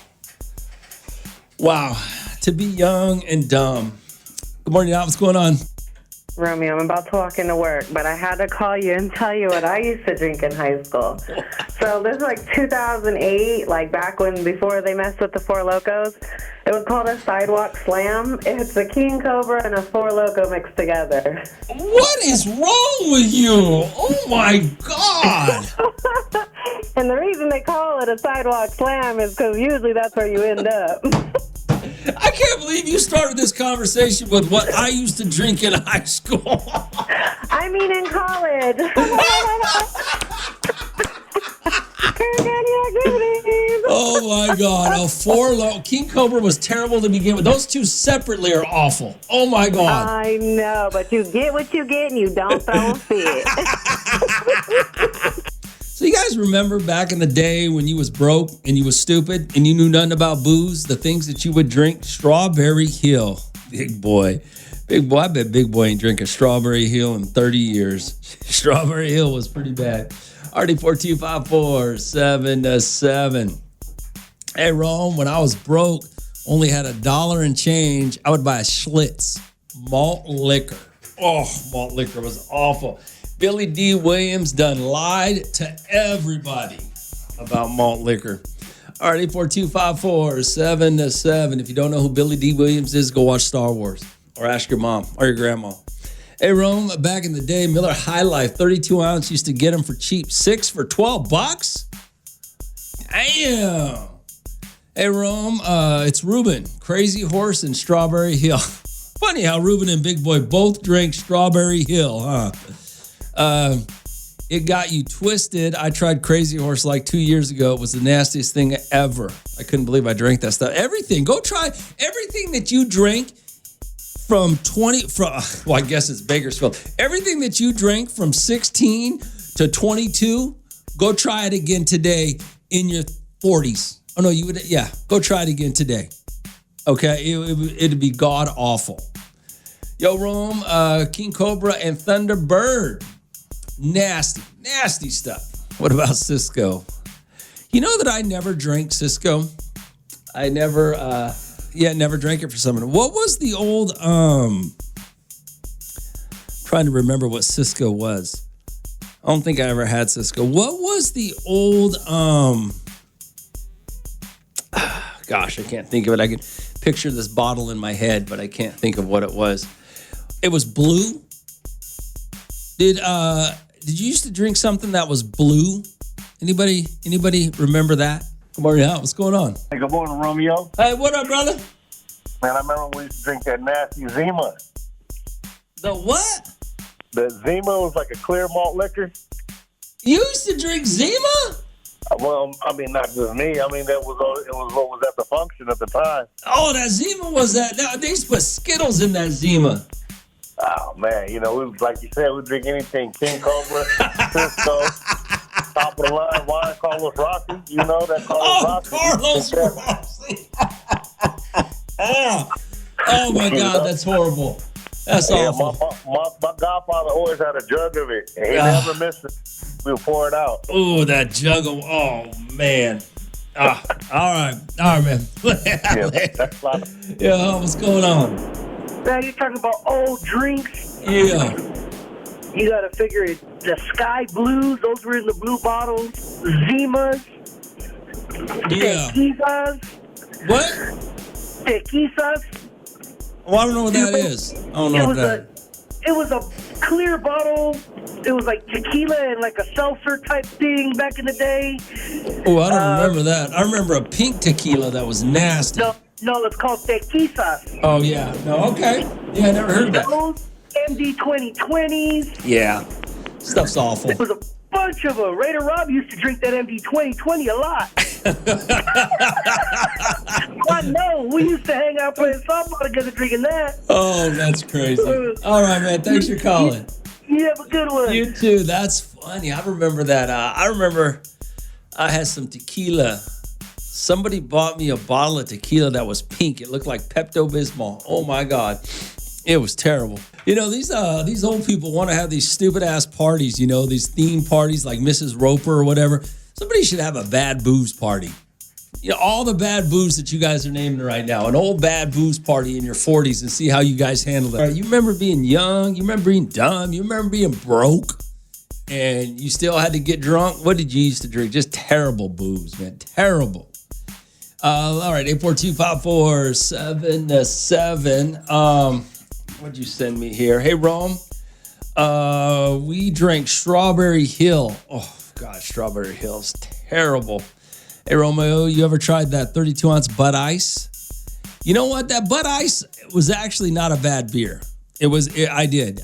Wow. To be young and dumb. Good morning, Al. What's going on? Romeo, I'm about to walk into work, but I had to call you and tell you what I used to drink in high school. So this is like 2008, like before they messed with the Four Locos. It was called a Sidewalk Slam. It's a King Cobra and a Four Loko mixed together. What is wrong with you? Oh my God. And the reason they call it a Sidewalk Slam is because usually that's where you end up. I can't believe you started this conversation with what I used to drink in high school. I mean in college. Oh my God! King Cobra was terrible to begin with. Those two separately are awful. Oh my God! I know, but you get what you get and you don't throw a fit. So you guys remember back in the day when you was broke and you was stupid and you knew nothing about booze, the things that you would drink? Strawberry Hill. Big boy. I bet Big Boy ain't drinking Strawberry Hill in 30 years. Strawberry Hill was pretty bad. RD42547-7. Hey, Rome, when I was broke, only had $1 and change, I would buy a Schlitz malt liquor. Oh, malt liquor was awful. Billy D. Williams done lied to everybody about malt liquor. All right, 842-547-7. If you don't know who Billy D. Williams is, go watch Star Wars or ask your mom or your grandma. Hey, Rome, back in the day, Miller High Life, 32 ounce, used to get them for cheap. 6 for $12? Damn. Hey, Rome, it's Ruben, Crazy Horse and Strawberry Hill. Funny how Ruben and Big Boy both drank Strawberry Hill, huh? It got you twisted. I tried Crazy Horse like 2 years ago. It was the nastiest thing ever. I couldn't believe I drank that stuff. Everything. Go try everything that you drink well, I guess it's Bakersfield. Everything that you drank from 16 to 22, go try it again today in your 40s. Oh, no, you would, yeah. Go try it again today. Okay? It'd be god awful. Yo, Rome, King Cobra and Thunderbird. Nasty stuff. What about Cisco? You know that I never drank Cisco? I never drank it for some reason. What was the old, trying to remember what Cisco was. I don't think I ever had Cisco. What was the old, gosh, I can't think of it. I can picture this bottle in my head, but I can't think of what it was. It was blue. Did you used to drink something that was blue? Anybody remember that? Good morning, out. What's going on? Hey, good morning, Romeo. Hey, what up, brother? Man, I remember we used to drink that nasty Zima. The what? The Zima was like a clear malt liquor. You used to drink Zima? Well, I mean, not just me. I mean, it was what was at the function at the time. Oh, that Zima was that. They used to put Skittles in that Zima. Oh, man. You know, like you said, we drink anything. King Cobra, Cisco, top of the line wine, Carlos Rossi. You know that Carlos Rossi. Carlos Rossi. Oh, my God, that's horrible. That's awful. My godfather always had a jug of it, and he never missed it. We'll pour it out. Oh, that jug of, oh, man. All right, man. Yeah, what's going on? Man, you're talking about old drinks. Yeah. You got to figure it. The Sky Blues, those were in the blue bottles. Zimas. Yeah. Tequisas. What? Tequisas. Oh, I don't know what that is. I don't know what that is. It was a clear bottle. It was like tequila and like a seltzer type thing back in the day. Oh, I don't remember that. I remember a pink tequila that was nasty. No, it's called tequisas. Oh, yeah. No, okay. Yeah, I never heard that. Those MD 2020s. Yeah. Stuff's awful. There was a bunch of them. Raider Rob used to drink that MD 2020 a lot. I know. We used to hang out playing softball together drinking that. Oh, that's crazy. All right, man. Thanks for calling. You have a good one. You too. That's funny. I remember that. I remember I had some tequila. Somebody bought me a bottle of tequila that was pink. It looked like Pepto-Bismol. Oh, my God. It was terrible. You know, these old people want to have these stupid-ass parties, you know, these theme parties like Mrs. Roper or whatever. Somebody should have a bad booze party. You know, all the bad booze that you guys are naming right now. An old bad booze party in your 40s and see how you guys handle it. You remember being young. You remember being dumb. You remember being broke. And you still had to get drunk. What did you used to drink? Just terrible booze, man. Terrible. All right, 842-547-7. What'd you send me here? Hey, Rome. We drank Strawberry Hill. Oh, God, Strawberry Hill is terrible. Hey, Romeo, you ever tried that 32-ounce Bud Ice? You know what? That Bud Ice was actually not a bad beer. I did.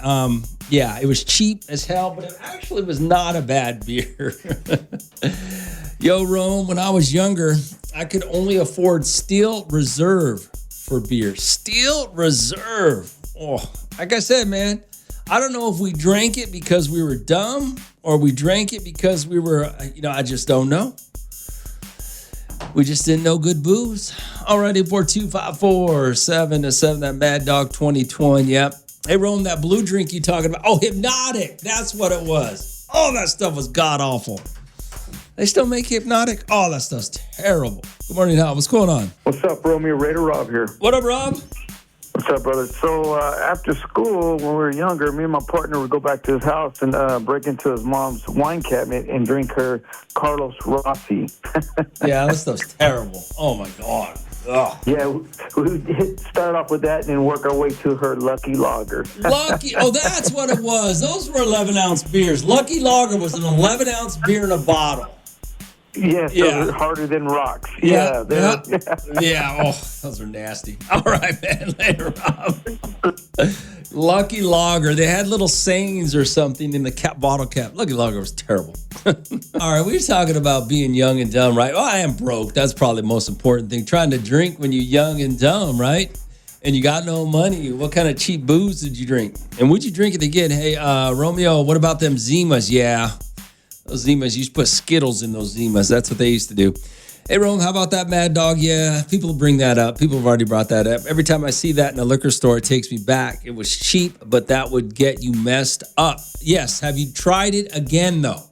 Yeah, it was cheap as hell, but it actually was not a bad beer. Yo, Rome, when I was younger, I could only afford Steel Reserve for beer. Steel Reserve. Oh, like I said, man, I don't know if we drank it because we were dumb or we drank it because we were, I just don't know. We just didn't know good booze. Alrighty, 42547 that Mad Dog 2020. Yep. Hey, Rome, that blue drink you talking about. Oh, Hypnotic. That's what it was. Oh, that stuff was god awful. They still make Hypnotic? Oh, that stuff's terrible. Good morning, Hal. What's going on? What's up, Romeo? Raider Rob here. What up, Rob? What's up, brother? So after school, when we were younger, me and my partner would go back to his house and break into his mom's wine cabinet and drink her Carlos Rossi. Yeah, that stuff's terrible. Oh, my God. Ugh. Yeah, we start off with that and then work our way to her Lucky Lager. Lucky, oh, that's what it was. Those were 11-ounce beers. Lucky Lager was an 11-ounce beer in a bottle. Yes, Yeah. those are harder than rocks. Yeah. Yeah. Yeah, oh, those are nasty. All right, man, later, Rob. Lucky Lager. They had little sayings or something in the bottle cap. Lucky Lager was terrible. All right, we were talking about being young and dumb, right? Well, I am broke. That's probably the most important thing. Trying to drink when you're young and dumb, right? And you got no money. What kind of cheap booze did you drink? And would you drink it again? Hey, Romeo, what about them Zimas? Yeah, those Zimas. You used to put Skittles in those Zimas. That's what they used to do. Hey, Rome, how about that Mad Dog? Yeah, people bring that up. People have already brought that up. Every time I see that in a liquor store, it takes me back. It was cheap, but that would get you messed up. Yes, have you tried it again, though?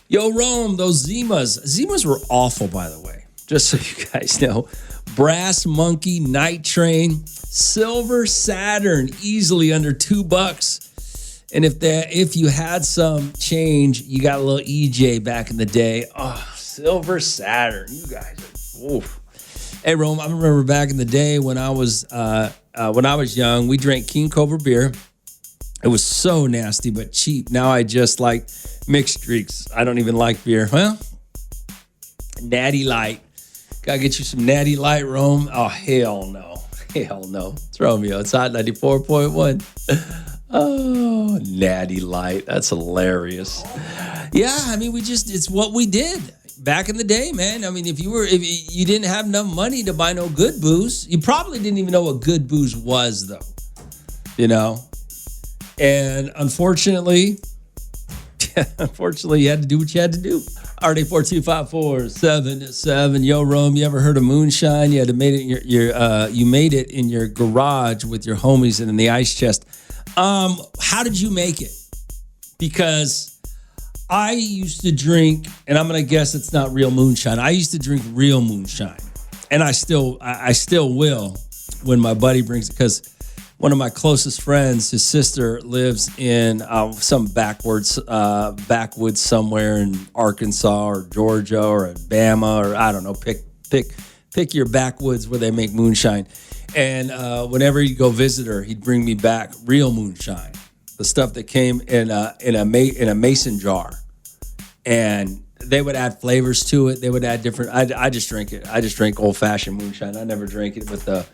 Yo, Rome, those Zimas were awful, by the way, just so you guys know. Brass Monkey, Night Train, Silver Saturn, easily under $2. And if you had some change, you got a little EJ back in the day. Oh, Silver Saturn, you guys are oof. Hey, Rome, I remember back in the day when I was young, we drank King Cobra beer. It was so nasty but cheap. Now I just like mixed drinks. I don't even like beer. Well, Natty Light. Gotta get you some Natty Light, Rome. Oh, hell no. Hell no. It's Romeo. It's Hot 94.1. Oh, Natty Light. That's hilarious. Yeah, I mean, it's what we did back in the day, man. I mean, if you didn't have enough money to buy no good booze, you probably didn't even know what good booze was, though. You know? And unfortunately, you had to do what you had to do. RD 42547. Yo, Rome, you ever heard of moonshine? You made it in your garage with your homies and in the ice chest. How did you make it? Because I used to drink, and I'm gonna guess it's not real moonshine. I used to drink real moonshine, and I still will when my buddy brings it, because one of my closest friends, his sister, lives in some backwoods somewhere in Arkansas or Georgia or Alabama, or I don't know. Pick your backwoods where they make moonshine. And whenever he'd go visit her, he'd bring me back real moonshine, the stuff that came in a mason jar, and they would add flavors to it. They would add different. I just drink it. I just drink old fashioned moonshine. I never drank it with the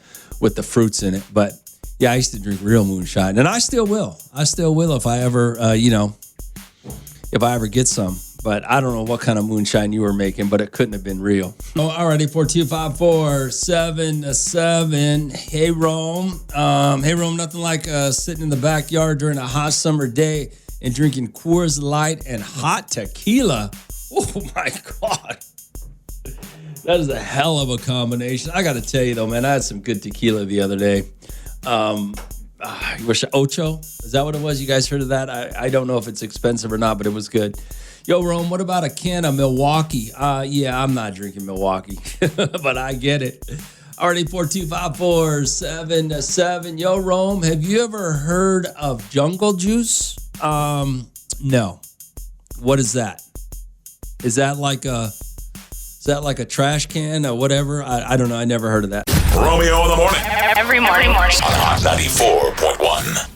fruits in it, but. Yeah, I used to drink real moonshine, and I still will. If I ever, if I ever get some. But I don't know what kind of moonshine you were making, but it couldn't have been real. Oh, alrighty, 42547. Hey, Rome. Nothing like sitting in the backyard during a hot summer day and drinking Coors Light and hot tequila. Oh, my God. That is a hell of a combination. I got to tell you, though, man, I had some good tequila the other day. Ocho? Is that what it was? You guys heard of that? I don't know if it's expensive or not, but it was good. Yo, Rome, what about a can of Milwaukee? Yeah, I'm not drinking Milwaukee, but I get it. Already 42547. Yo, Rome, have you ever heard of Jungle Juice? No. What is that? Is that like a trash can or whatever? I don't know. I never heard of that. Romeo in the Morning. Every morning. On Hot 94.1.